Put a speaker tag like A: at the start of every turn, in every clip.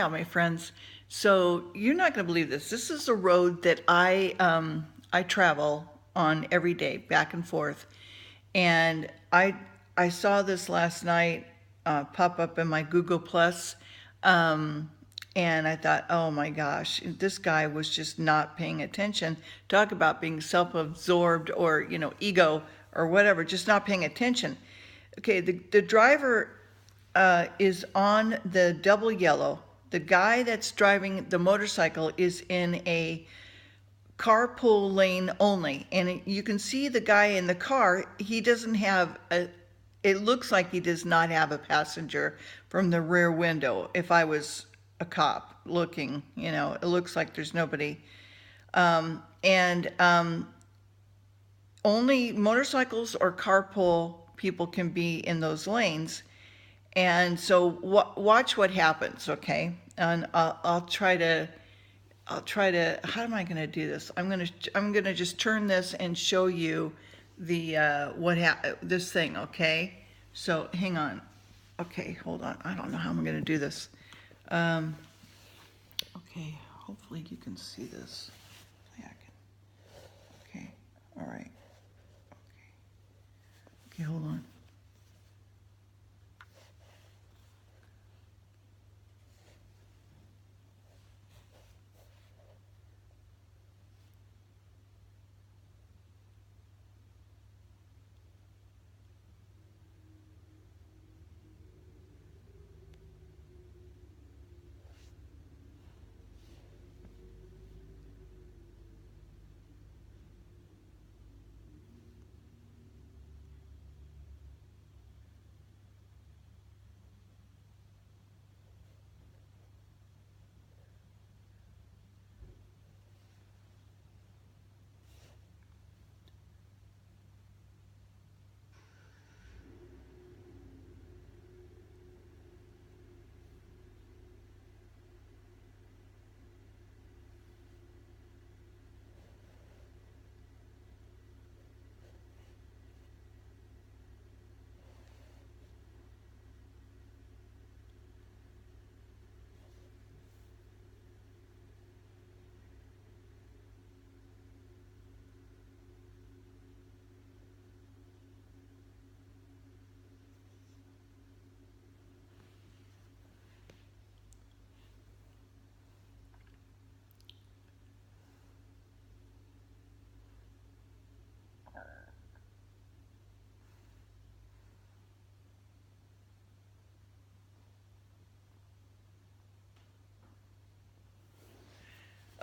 A: Yeah, my friends. So you're not going to believe this. This is a road that I travel on every day, back and forth, and I saw this last night pop up in my Google Plus, and I thought, oh my gosh, this guy was just not paying attention. Talk about being self-absorbed or ego or whatever, just not paying attention. Okay, the driver is on the double yellow. The guy that's driving the motorcycle is in a carpool lane only. And you can see the guy in the car, he doesn't have a, it looks like he does not have a passenger from the rear window. If I was a cop looking, it looks like there's nobody. And only motorcycles or carpool people can be in those lanes. And so watch what happens, okay? And I'll try to, how am I going to do this? I'm going to just turn this and show you the, this thing, okay? So hang on. Okay, hold on. I don't know how I'm going to do this. Okay, hopefully you can see this. Yeah, I can. Okay, all right. Okay, hold on.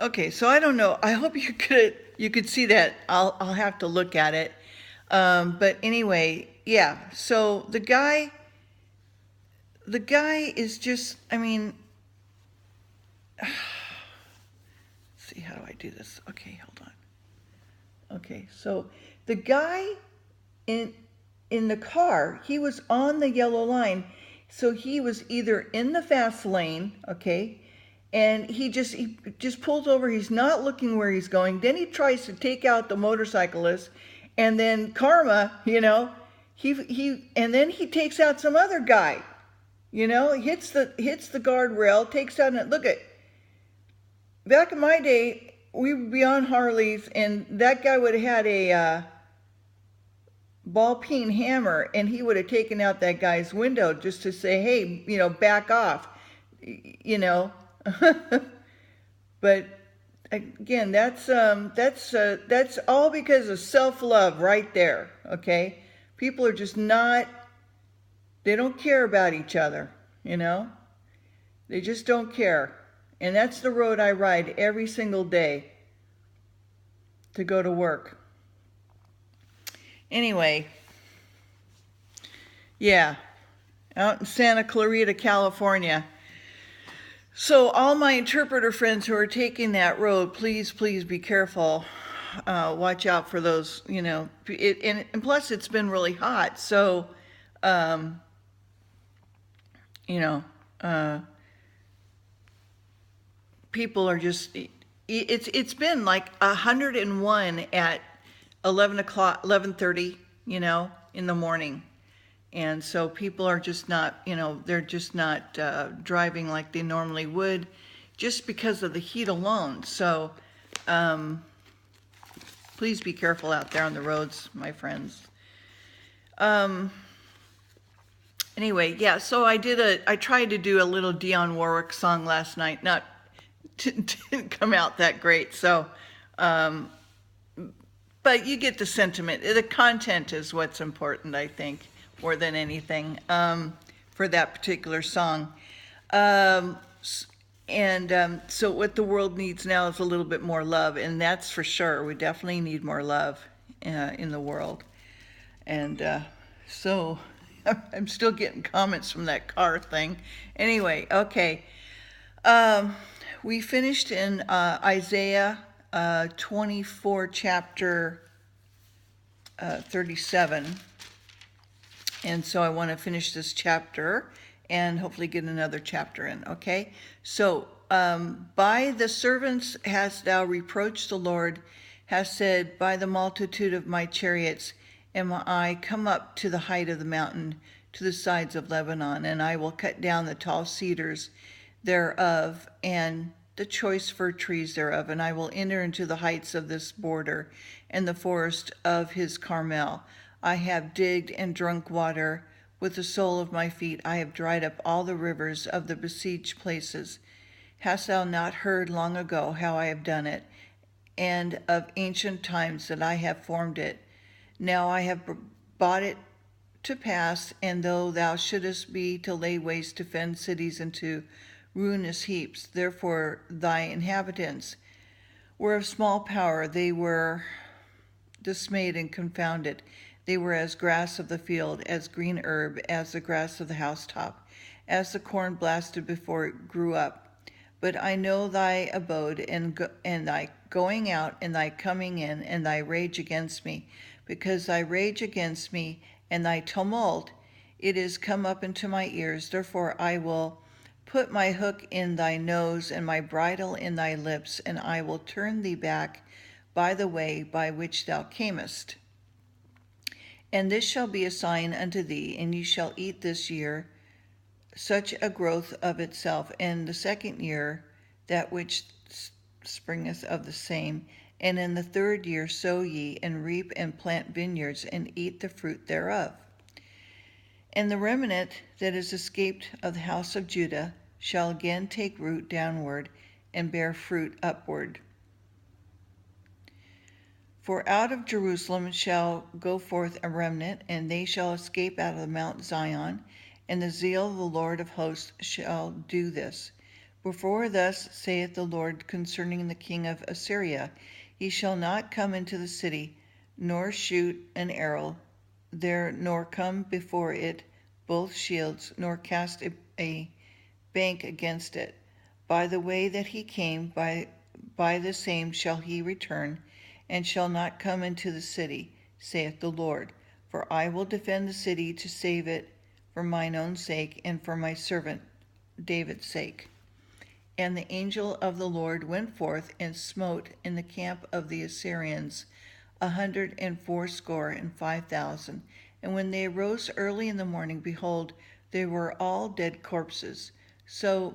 A: Okay, so I don't know. I hope you could see that. I'll have to look at it. But anyway, yeah. So the guy is just. I mean, let's see, how do I do this? Okay, hold on. Okay, so the guy in in the car, he was on the yellow line, so he was either in the fast lane, okay, and he just pulls over. He's not looking where he's going. Then he tries to take out the motorcyclist, and then karma, and then he takes out some other guy. Hits the guardrail, takes out. Look at, back in my day, we would be on Harleys, and that guy would have had a ball peen hammer, and he would have taken out that guy's window just to say, hey, back off, you know. But again, that's all because of self-love right there, okay? People are just not, they don't care about each other, They just don't care. And that's the road I ride every single day to go to work. Anyway, yeah, out in Santa Clarita, California. So all my interpreter friends who are taking that road, please, please be careful. Watch out for those, and plus it's been really hot. So, people are just, it's been like 101 at 11 o'clock, 11:30, in the morning. And so people are just not, they're just not driving like they normally would just because of the heat alone. So please be careful out there on the roads, my friends. Anyway, yeah, so I tried to do a little Dionne Warwick song last night. Didn't come out that great. So, but you get the sentiment. The content is what's important, I think, more than anything, for that particular song. So what the world needs now is a little bit more love, and that's for sure. We definitely need more love in the world. And so I'm still getting comments from that car thing. Anyway, okay. We finished in Isaiah 24, chapter 37. And so I want to finish this chapter and hopefully get another chapter in, okay? So, by the servants hast thou reproached the Lord, hast said, by the multitude of my chariots am I come up to the height of the mountain, to the sides of Lebanon, and I will cut down the tall cedars thereof, and the choice fir trees thereof, and I will enter into the heights of this border, and the forest of his Carmel. I have digged and drunk water with the sole of my feet. I have dried up all the rivers of the besieged places. Hast thou not heard long ago how I have done it, and of ancient times that I have formed it? Now I have brought it to pass, and though thou shouldest be to lay waste to fend cities into ruinous heaps, therefore thy inhabitants were of small power, they were dismayed and confounded. They were as grass of the field, as green herb, as the grass of the housetop, as the corn blasted before it grew up. But I know thy abode, and thy going out, and thy coming in, and thy rage against me, because thy rage against me, and thy tumult, it is come up into my ears. Therefore I will put my hook in thy nose, and my bridle in thy lips, and I will turn thee back by the way by which thou camest. And this shall be a sign unto thee, and ye shall eat this year such a growth of itself, and the second year that which springeth of the same. And in the third year sow ye, and reap, and plant vineyards, and eat the fruit thereof. And the remnant that is escaped of the house of Judah shall again take root downward, and bear fruit upward. For out of Jerusalem shall go forth a remnant, and they shall escape out of Mount Zion, and the zeal of the Lord of hosts shall do this. Before thus saith the Lord concerning the king of Assyria, he shall not come into the city, nor shoot an arrow there, nor come before it both shields, nor cast a bank against it. By the way that he came, by the same shall he return, and shall not come into the city, saith the Lord. For I will defend the city to save it for mine own sake, and for my servant David's sake. And the angel of the Lord went forth and smote in the camp of the Assyrians 185,000. And when they arose early in the morning, behold, they were all dead corpses. So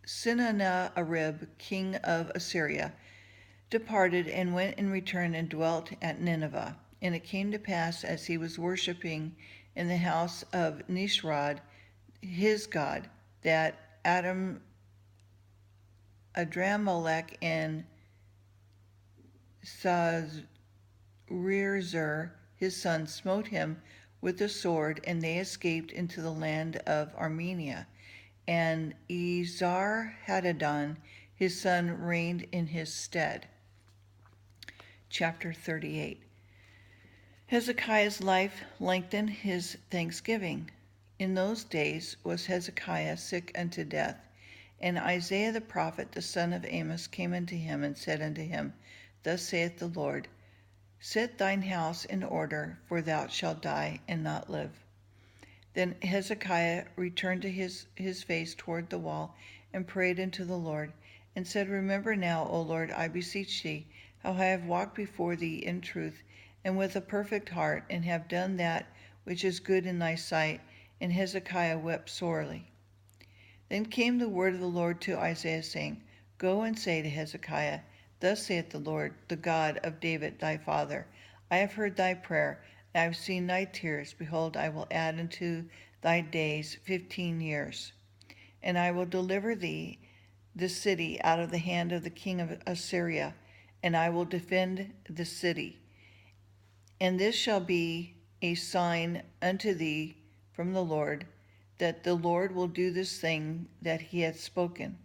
A: Sennacherib, king of Assyria, departed and went and returned and dwelt at Nineveh. And it came to pass, as he was worshipping in the house of Nishrod, his god, that Adramelech and Sarezer, his son, smote him with the sword, and they escaped into the land of Armenia. And Esarhaddon, his son, reigned in his stead. Chapter 38. Hezekiah's life lengthened his thanksgiving. In those days was Hezekiah sick unto death. And Isaiah the prophet, the son of Amos, came unto him and said unto him, Thus saith the Lord, Set thine house in order, for thou shalt die and not live. Then Hezekiah returned to his face toward the wall, and prayed unto the Lord, and said, Remember now, O Lord, I beseech thee, how I have walked before thee in truth, and with a perfect heart, and have done that which is good in thy sight. And Hezekiah wept sorely. Then came the word of the Lord to Isaiah, saying, Go and say to Hezekiah, Thus saith the Lord, the God of David thy father, I have heard thy prayer, and I have seen thy tears. Behold, I will add unto thy days 15 years. And I will deliver thee, this city, out of the hand of the king of Assyria, and I will defend the city. And this shall be a sign unto thee from the Lord, that the Lord will do this thing that he hath spoken.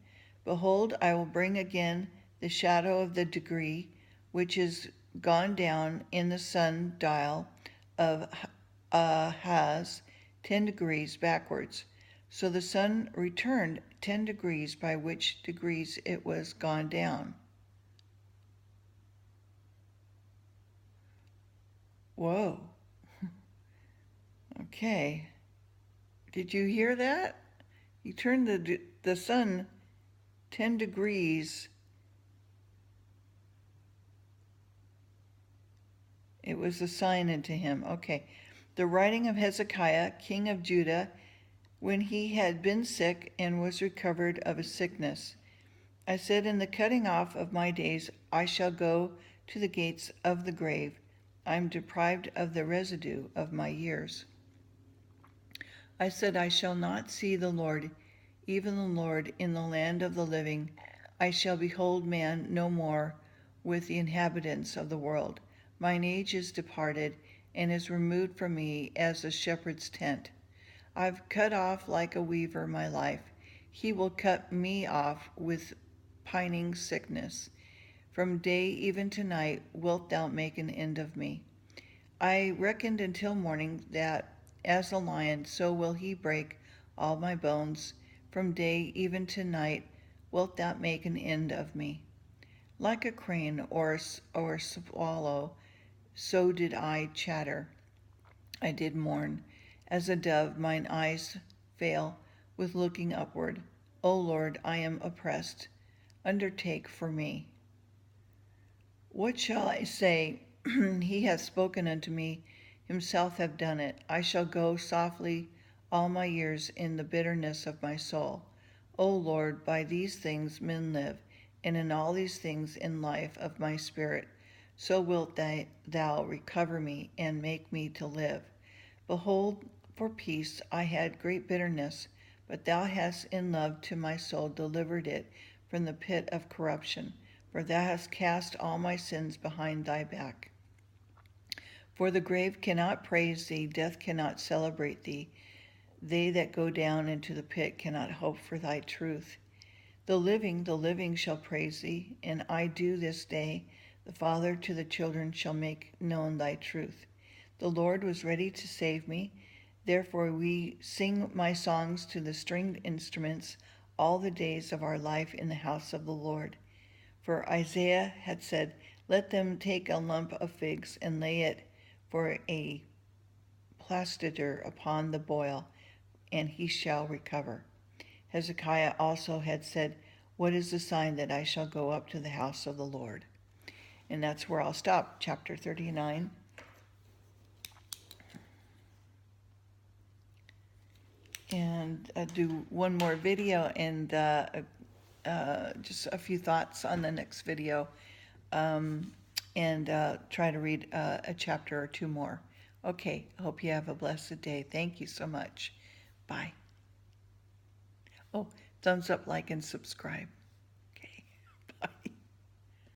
A: Behold, I will bring again the shadow of the degree which is gone down in the sundial of Ahaz 10 degrees backwards. So the sun returned 10 degrees, by which degrees it was gone down. Whoa. Okay. Did you hear that? He turned the sun 10 degrees. It was a sign unto him. Okay. The writing of Hezekiah, king of Judah, when he had been sick and was recovered of his sickness. I said, In the cutting off of my days I shall go to the gates of the grave. I am deprived of the residue of my years. I said, I shall not see the Lord, even the Lord, in the land of the living. I shall behold man no more with the inhabitants of the world. Mine age is departed, and is removed from me as a shepherd's tent. I've cut off like a weaver my life. He will cut me off with pining sickness. From day even to night wilt thou make an end of me. I reckoned until morning that as a lion, so will he break all my bones. From day even to night wilt thou make an end of me. Like a crane or a swallow, so did I chatter. I did mourn. As a dove, mine eyes fail with looking upward. O Lord, I am oppressed. Undertake for me. What shall I say? He hath spoken unto me, himself have done it. I shall go softly all my years in the bitterness of my soul. O Lord, by these things men live, and in all these things in life of my spirit. So wilt thou recover me and make me to live. Behold, for peace I had great bitterness, but thou hast in love to my soul delivered it from the pit of corruption, for thou hast cast all my sins behind thy back. For the grave cannot praise thee, death cannot celebrate thee. They that go down into the pit cannot hope for thy truth. The living shall praise thee, and I do this day. The Father to the children shall make known thy truth. The Lord was ready to save me. Therefore we sing my songs to the stringed instruments all the days of our life in the house of the Lord. For Isaiah had said, Let them take a lump of figs and lay it for a plaster upon the boil, and he shall recover. Hezekiah also had said, What is the sign that I shall go up to the house of the Lord? And that's where I'll stop, chapter 39. And do one more video and just a few thoughts on the next video. And try to read a chapter or two more. Okay, I hope you have a blessed day. Thank you so much. Bye. Oh, thumbs up, like, and subscribe.